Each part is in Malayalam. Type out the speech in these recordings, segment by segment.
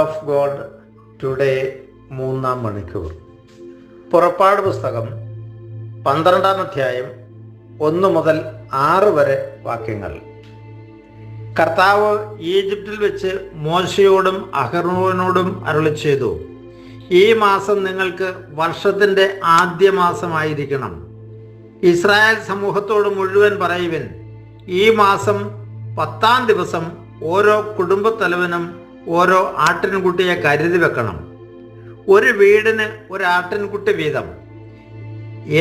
ഓഫ് ഗോഡ് ടുഡേ 3-ാം മണിക്കൂർ. പുറപ്പാട് പുസ്തകം 12-ാം അധ്യായം 1 മുതൽ 6 വരെ വാക്യങ്ങൾ. കർത്താവ് ഈജിപ്തിൽ വെച്ച് മോശയോടും അഹരോനോടും അരുളിച്ചെയ്തു, ഈ മാസം നിങ്ങൾക്ക് വർഷത്തിൻ്റെ ആദ്യ മാസമായിരിക്കണം. ഇസ്രായേൽ സമൂഹത്തോട് മുഴുവൻ പറയുവിൻ, ഈ മാസം 10-ാം ദിവസം ഓരോ കുടുംബത്തലവനും ഓരോ ആട്ടിൻകുട്ടിയെ കരുതി വെക്കണം. ഒരു വീടിന് ഒരു ആട്ടിൻകുട്ടി വീതം.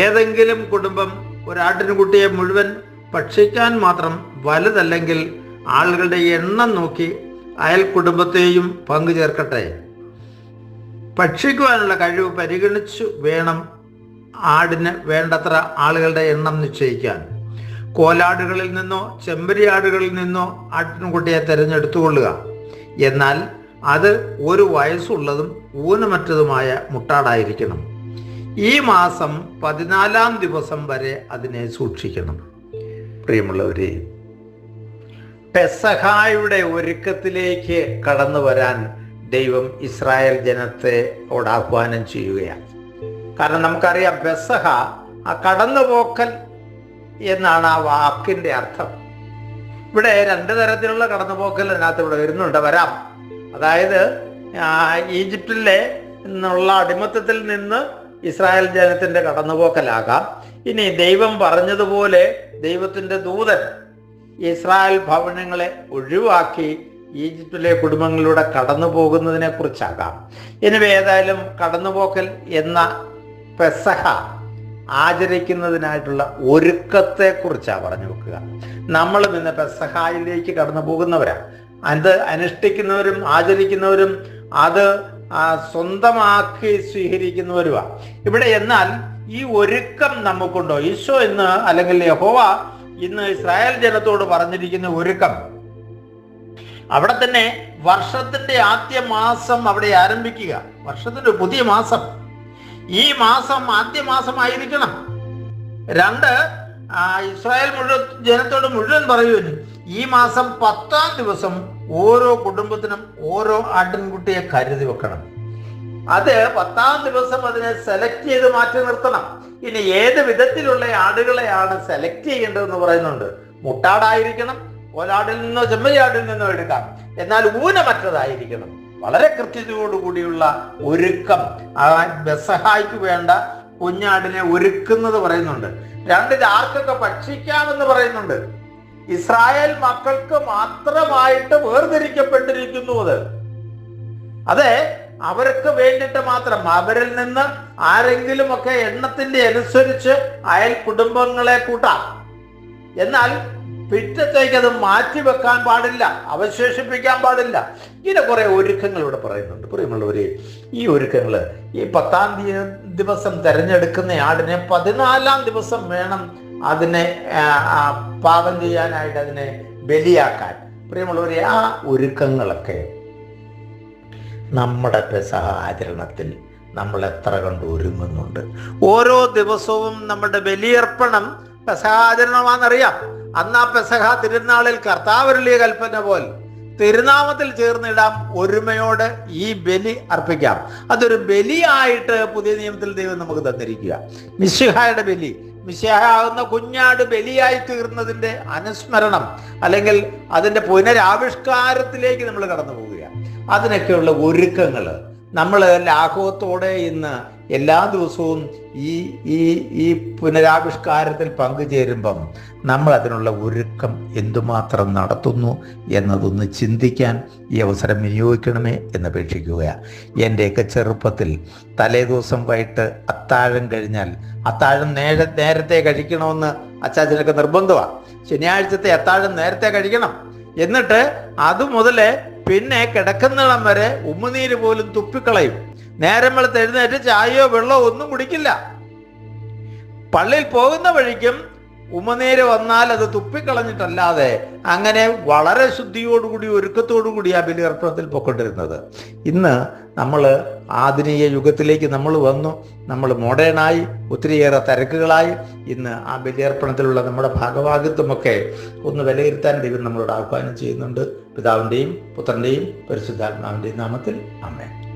ഏതെങ്കിലും കുടുംബം ഒരാട്ടിൻകുട്ടിയെ മുഴുവൻ ഭക്ഷിക്കാൻ മാത്രം വലുതല്ലെങ്കിൽ ആളുകളുടെ എണ്ണം നോക്കി അയൽ കുടുംബത്തെയും പങ്കു ചേർക്കട്ടെ. ഭക്ഷിക്കുവാനുള്ള കഴിവ് പരിഗണിച്ചു വേണം ആടിന് വേണ്ടത്ര ആളുകളുടെ എണ്ണം നിശ്ചയിക്കാൻ. കോലാടുകളിൽ നിന്നോ ചെമ്പരിയാടുകളിൽ നിന്നോ ആട്ടിൻകുട്ടിയെ തിരഞ്ഞെടുത്തുകൊള്ളുക. എന്നാൽ അത് 1 വയസ്സുള്ളതും ഊനമറ്റതുമായ മുട്ടാടായിരിക്കണം. ഈ മാസം 14-ാം ദിവസം വരെ അതിനെ സൂക്ഷിക്കണം. പ്രിയമുള്ളവരെ, പെസഹായുടെ ഒരുക്കത്തിലേക്ക് കടന്നു വരാൻ ദൈവം ഇസ്രായേൽ ജനത്തോട് ആഹ്വാനം ചെയ്യുകയാണ്. കാരണം നമുക്കറിയാം, പെസഹ ആ കടന്നുപോക്കൽ എന്നാണ് ആ വാക്കിൻ്റെ അർത്ഥം. ഇവിടെ 2 തരത്തിലുള്ള കടന്നുപോക്കൽ അതിനകത്ത് ഇവിടെ വരാം. അതായത് ഈജിപ്തിലെ നിന്നുള്ള അടിമത്തത്തിൽ നിന്ന് ഇസ്രായേൽ ജനത്തിൻ്റെ കടന്നുപോക്കലാകാം. ഇനി ദൈവം പറഞ്ഞതുപോലെ ദൈവത്തിൻ്റെ ദൂതൻ ഇസ്രായേൽ ഭവനങ്ങളെ ഒഴിവാക്കി ഈജിപ്തിലെ കുടുംബങ്ങളിലൂടെ കടന്നു പോകുന്നതിനെ കുറിച്ചാകാം. ഇനി ഏതായാലും കടന്നുപോക്കൽ എന്ന പെസഹ ആചരിക്കുന്നതിനായിട്ടുള്ള ഒരുക്കത്തെ കുറിച്ചാണ് പറഞ്ഞു വെക്കുക. നമ്മളും ഇന്ന് പെസഹായിലേക്ക് കടന്നു പോകുന്നവരാണ്. അത് അനുഷ്ഠിക്കുന്നവരും ആചരിക്കുന്നവരും അത് സ്വന്തമാക്കി സ്വീകരിക്കുന്നവരുമാണ് ഇവിടെ. എന്നാൽ ഈ ഒരുക്കം നമുക്കുണ്ടോ? ഈശോ ഇന്ന്, അല്ലെങ്കിൽ യഹോവ ഇന്ന് ഇസ്രായേൽ ജനത്തോട് പറഞ്ഞിരിക്കുന്ന ഒരുക്കം, അവിടെ തന്നെ വർഷത്തിന്റെ ആദ്യ മാസം അവിടെ ആരംഭിക്കുക. വർഷത്തിന്റെ പുതിയ മാസം, ഈ മാസം ആദ്യ മാസമായിരിക്കണം. 2, ഇസ്രായേൽ ജനത്തോട് മുഴുവൻ പറയുന്നു, ഈ മാസം 10-ാം ദിവസം ഓരോ കുടുംബത്തിനും ഓരോ ആട്ടിൻകുട്ടിയെ കരുതി വെക്കണം. അത് 10-ാം ദിവസം അതിനെ സെലക്ട് ചെയ്ത് മാറ്റി നിർത്തണം. ഇനി ഏത് വിധത്തിലുള്ള ആടുകളെയാണ് സെലക്ട് ചെയ്യേണ്ടതെന്ന് പറയുന്നുണ്ട്. മുട്ടാടായിരിക്കണം, കോലാടിൽ നിന്നോ ചെമ്മരിയാടിൽ നിന്നോ എടുക്കാം, എന്നാൽ ഊനമറ്റതായിരിക്കണം. വളരെ കൃത്യതയോടുകൂടിയുള്ള ഒരുക്കം ആ പെസഹായ്ക്ക് വേണ്ട കുഞ്ഞാടിനെ ഒരുക്കുന്നത് പറയുന്നുണ്ട്. 2, ഇത് ആർക്കൊക്കെ ഭക്ഷിക്കാമെന്ന് പറയുന്നുണ്ട്. ഇസ്രായേൽ മക്കൾക്ക് മാത്രമായിട്ട് വേർതിരിക്കപ്പെട്ടിരിക്കുന്നു. അതെ, അവർക്ക് വേണ്ടിയിട്ട് മാത്രം. അവരിൽ നിന്ന് ആരെങ്കിലുമൊക്കെ എണ്ണത്തിന്റെ അനുസരിച്ച് അയൽ കുടുംബങ്ങളെ കൂട്ടാം. എന്നാൽ പിറ്റത്തേക്ക് അത് മാറ്റിവെക്കാൻ പാടില്ല, അവശേഷിപ്പിക്കാൻ പാടില്ല. ഇങ്ങനെ കുറെ ഒരുക്കങ്ങൾ ഇവിടെ പറയുന്നുണ്ട്. പ്രിയമുള്ളവരെ, ഈ ഒരുക്കങ്ങൾ ഈ 10-ാം ദിവസം തിരഞ്ഞെടുക്കുന്ന ആടിനെ 14-ാം ദിവസം വേണം അതിനെ പാകം ചെയ്യാനായിട്ട്, അതിനെ ബലിയാക്കാൻ. പ്രിയമുള്ളവരെ, ആ ഒരുക്കങ്ങളൊക്കെ നമ്മുടെ പെസഹ ആചരണത്തിൽ നമ്മൾ എത്ര കണ്ട് ഒരുങ്ങുന്നുണ്ട്. ഓരോ ദിവസവും നമ്മുടെ ബലിയർപ്പണം പെസഹ ആചരണമാണെന്നറിയാം. അന്ന് ആ പെസഹ തിരുനാളിൽ കർത്താവരുളിയ കൽപ്പന പോൽ തിരുനാമത്തിൽ ചേർന്നിടാം, ഒരുമയോടെ ഈ ബലി അർപ്പിക്കാം. അതൊരു ബലിയായിട്ട് പുതിയ നിയമത്തിൽ ദൈവം നമുക്ക് തന്നിരിക്കുക. മിശിഹായുടെ ബലി, മിശിഹായാകുന്ന കുഞ്ഞാട് ബലിയായി തീർന്നതിൻ്റെ അനുസ്മരണം, അല്ലെങ്കിൽ അതിൻ്റെ പുനരാവിഷ്കാരത്തിലേക്ക് നമ്മൾ കടന്നു പോവുക. അതിനൊക്കെയുള്ള ഒരുക്കങ്ങൾ നമ്മൾ ലാഘവത്തോടെ ഇന്ന് എല്ലാ ദിവസവും ഈ പുനരാവിഷ്കാരത്തിൽ പങ്കുചേരുമ്പം നമ്മൾ അതിനുള്ള ഒരുക്കം എന്തുമാത്രം നടത്തുന്നു എന്നതൊന്ന് ചിന്തിക്കാൻ ഈ അവസരം വിനിയോഗിക്കണമേ എന്നപേക്ഷിക്കുകയാണ്. എൻ്റെയൊക്കെ ചെറുപ്പത്തിൽ തലേ ദിവസം വൈകിട്ട് അത്താഴം കഴിഞ്ഞാൽ, അത്താഴം നേരത്തെ കഴിക്കണമെന്ന് അച്ചാച്ചനൊക്കെ നിർബന്ധമാണ്. ശനിയാഴ്ചത്തെ അത്താഴം നേരത്തെ കഴിക്കണം. എന്നിട്ട് അതുമുതലേ പിന്നെ കിടക്കുന്നിടം വരെ ഉമ്മുനീര് പോലും തുപ്പിക്കളയും. നേരം വെളുത്ത് എഴുന്നേറ്റ് ചായയോ വെള്ളമോ ഒന്നും കുടിക്കില്ല. പള്ളിയിൽ പോകുന്ന വഴിക്കും ഉമനീര് വന്നാൽ അത് തുപ്പിക്കളഞ്ഞിട്ടല്ലാതെ അങ്ങനെ വളരെ ശുദ്ധിയോടുകൂടി ഒരുക്കത്തോടുകൂടി ആ ബലിയർപ്പണത്തിൽ പൊക്കൊണ്ടിരുന്നത്. ഇന്ന് നമ്മൾ ആധുനിക യുഗത്തിലേക്ക് നമ്മൾ വന്നു, നമ്മൾ മോഡേണായി, ഒത്തിരിയേറെ തിരക്കുകളായി. ഇന്ന് ആ ബലിയർപ്പണത്തിലുള്ള നമ്മുടെ ഭാഗവാഹിത്വമൊക്കെ ഒന്ന് വിലയിരുത്താൻ ദൈവം നമ്മളോട് ആഹ്വാനം ചെയ്യുന്നുണ്ട്. പിതാവിൻ്റെയും പുത്രൻ്റെയും പരിശുദ്ധാത്മാവിൻ്റെയും നാമത്തിൽ ആമേൻ.